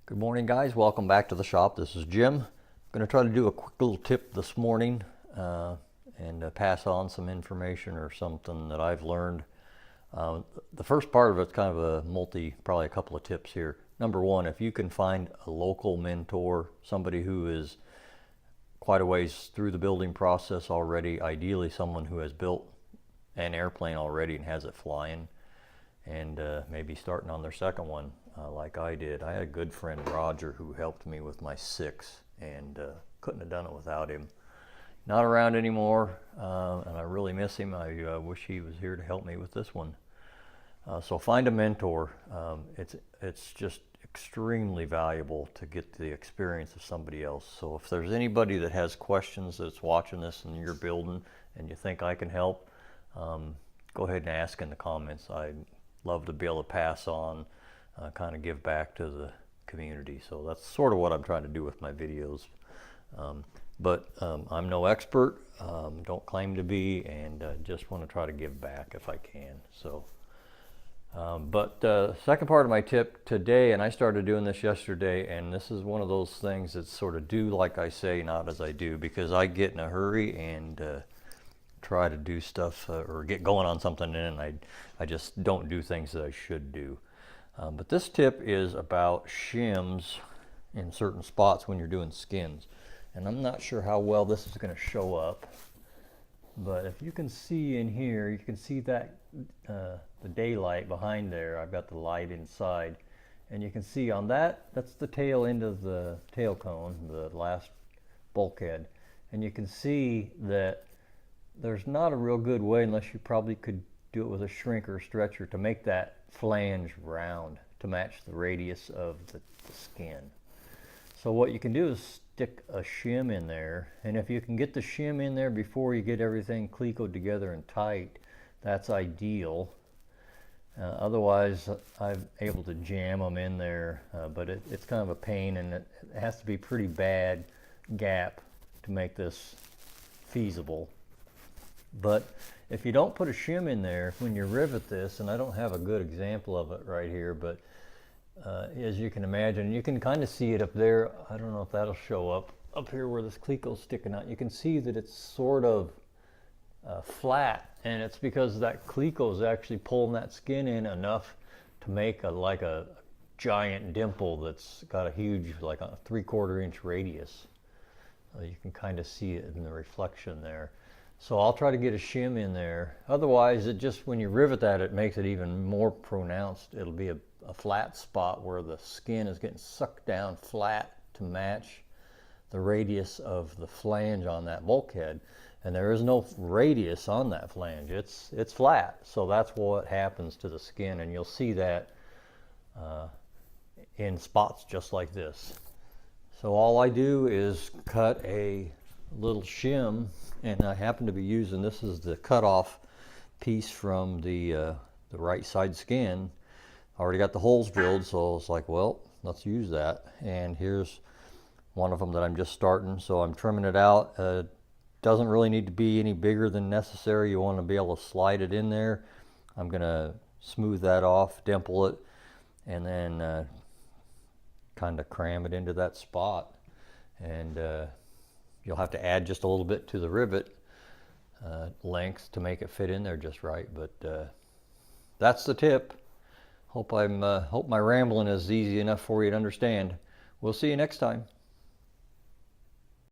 Good morning, guys. Welcome back to the shop. This is Jim. I'm going to try to do a quick little tip this morning and pass on some information or something that I've learned. The first part of it's kind of probably a couple of tips here. Number one, if you can find a local mentor, somebody who is quite a ways through the building process already, ideally someone who has built an airplane already and has it flying, and maybe starting on their second one like I did. I had a good friend, Roger, who helped me with my 6, and couldn't have done it without him. Not around anymore, and I really miss him. I wish he was here to help me with this one. So find a mentor. It's just extremely valuable to get the experience of somebody else. So if there's anybody that has questions that's watching this and you're building and you think I can help, go ahead and ask in the comments. I'd love to be able to pass on, kind of give back to the community. So that's sort of what I'm trying to do with my videos. But I'm no expert, don't claim to be, and just want to try to give back if I can. So, but the second part of my tip today, and I started doing this yesterday, and this is one of those things that's sort of do like I say, not as I do, because I get in a hurry and try to do stuff or get going on something, and I just don't do things that I should do. But this tip is about shims in certain spots when you're doing skins. And I'm not sure how well this is going to show up, but if you can see in here, you can see that the daylight behind there. I've got the light inside, and you can see on that's the tail end of the tail cone, the last bulkhead. And you can see that there's not a real good way, unless you probably could do it with a shrink or a stretcher, to make that flange round to match the radius of the skin. So what you can do is stick a shim in there, and if you can get the shim in there before you get everything Clecoed together and tight, that's ideal. Otherwise, I'm able to jam them in there, but it's kind of a pain, and it has to be pretty bad gap to make this feasible. But if you don't put a shim in there when you rivet this, and I don't have a good example of it right here, but as you can imagine, you can kind of see it up there. I don't know if that'll show up here where this Cleco's sticking out. You can see that it's sort of flat, and it's because that Cleco is actually pulling that skin in enough to make like a giant dimple that's got a huge, like a 3/4 inch radius. You can kind of see it in the reflection there. So I'll try to get a shim in there. Otherwise, it just, when you rivet that, it makes it even more pronounced. It'll be a flat spot where the skin is getting sucked down flat to match the radius of the flange on that bulkhead. And there is no radius on that flange. It's flat. So that's what happens to the skin, and you'll see that in spots just like this. So all I do is cut a little shim, and I happen to be using, this is the cutoff piece from the right side skin. I already got the holes drilled, so it's like, well, let's use that. And here's one of them that I'm just starting, so I'm trimming it out. Doesn't really need to be any bigger than necessary. You want to be able to slide it in there. I'm gonna smooth that off, dimple it, and then kind of cram it into that spot. And you'll have to add just a little bit to the rivet length to make it fit in there just right. But that's the tip. Hope my rambling is easy enough for you to understand. We'll see you next time.